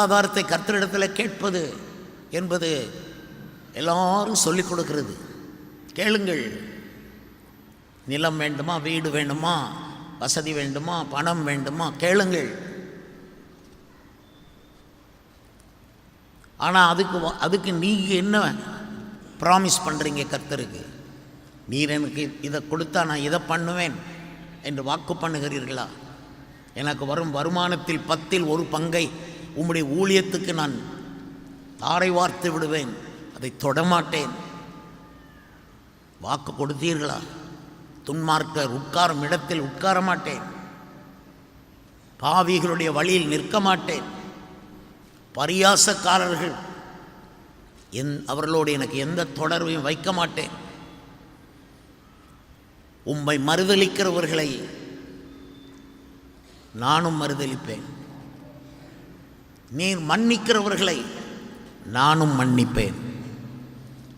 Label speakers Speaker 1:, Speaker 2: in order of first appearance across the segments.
Speaker 1: பொருளாதாரத்தை கர்த்தரிடத்தில் கேட்பது என்பது எல்லாரும் சொல்லிக் கொடுக்கிறது. கேளுங்கள். நிலம் வேண்டுமா, வீடு வேண்டுமா, வசதி வேண்டுமா, பணம் வேண்டுமா, கேளுங்கள். ஆனால் அதுக்கு நீங்கள் என்ன ப்ராமிஸ் பண்ணுறீங்க கர்த்தருக்கு? நீர் எனக்கு இதை கொடுத்தா நான் இதை பண்ணுவேன் என்று வாக்கு பண்ணுகிறீர்களா? எனக்கு வரும் வருமானத்தில் 10ல் 1 பங்கை உம்முடைய ஊழியத்துக்கு நான் தாரை வார்த்து விடுவேன், அதை தொடமாட்டேன். வாக்கு கொடுத்தீர்களா? துன்மார்க்கர் உட்காரும் இடத்தில் உட்கார மாட்டேன், பாவிகளுடைய வழியில் நிற்க மாட்டேன், பரியாசக்காரர்கள் அவர்களோடு எனக்கு எந்த தொடர்பையும் வைக்க மாட்டேன். உம்மை மறுதலிக்கிறவர்களை நானும் மறுதலிப்பேன், நீர் மன்னிக்கிறவர்களை நானும் மன்னிப்பேன்.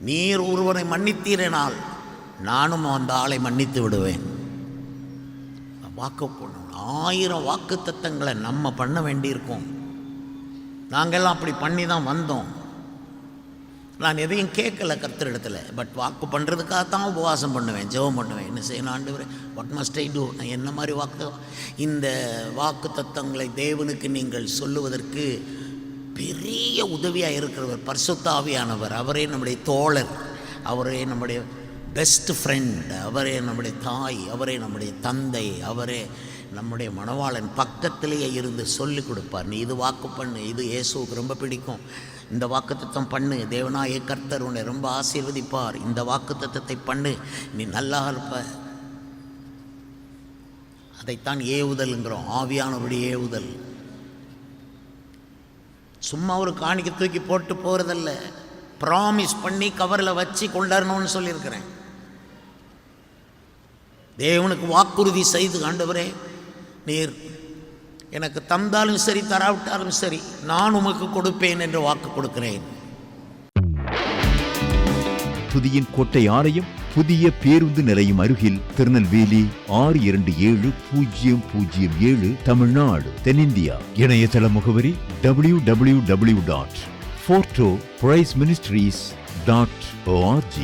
Speaker 1: நீர் ஒருவனை மன்னித்தீரனால் நானும் அந்த ஆளை மன்னித்து விடுவேன். வாக்கு பண்ணணும். 1000 வாக்கு தத்தங்களை நம்ம பண்ண வேண்டியிருக்கோம். நாங்கள்லாம் அப்படி பண்ணி தான் வந்தோம். நான் எதையும் கேட்கல கர்த்தரிடத்தில். பட் வாக்கு பண்ணுறதுக்காகத்தான் உபவாசம் பண்ணுவேன், ஜெபம் பண்ணுவேன். என்ன செய்யணும் ஆண்டவரே, வாட் மஸ்ட் ஐ டூ? நான் என்ன மாதிரி இந்த வாக்கு தத்தங்களை தேவனுக்கு நீங்கள் சொல்லுவதற்கு பெரிய உதவியாக இருக்கிறவர் பரிசுத்த ஆவியானவர். அவரே நம்முடைய தோழர், அவரே நம்முடைய பெஸ்ட் ஃப்ரெண்ட், அவரே நம்முடைய தாய், அவரே நம்முடைய தந்தை, அவரே நம்முடைய மணவாளன். பக்கத்திலேயே இருந்து சொல்லிக் கொடுப்பார். நீ இது வாக்கு பண்ணு, இது இயேசுவுக்கு ரொம்ப பிடிக்கும், இந்த வாக்குத்தத்தம் பண்ணு, தேவனாய கர்த்தர் உன்னை ரொம்ப ஆசீர்வதிப்பார், இந்த வாக்குத்தத்தத்தை பண்ணு, நீ நல்லா இருப்ப. அதைத்தான் ஏவுதல்ங்கிறோம், ஆவியானவருடைய ஏவுதல். சும்மா ஒரு காணிக்கை தூக்கி போட்டு போகிறதில்ல, ப்ராமிஸ் பண்ணி கவரில் வச்சு கொண்டாடணும்னு சொல்லியிருக்கிறேன். தேவனுக்கு வாக்குறுதி செய்து, ஆண்டவரே நீர் எனக்கு தந்தாலும் சரி தராவிட்டாலும் சரி நான் உமக்கு கொடுப்பேன் என்று வாக்கு கொடுக்கிறேன்.
Speaker 2: துதியின் கோட்டை ஆலயம் புதிய பேருந்து நிலையம் அருகில், திருநெல்வேலி 620007 தமிழ்நாடு, தென்னிந்தியா. இணையதள முகவரி www.fortopriceministries.org.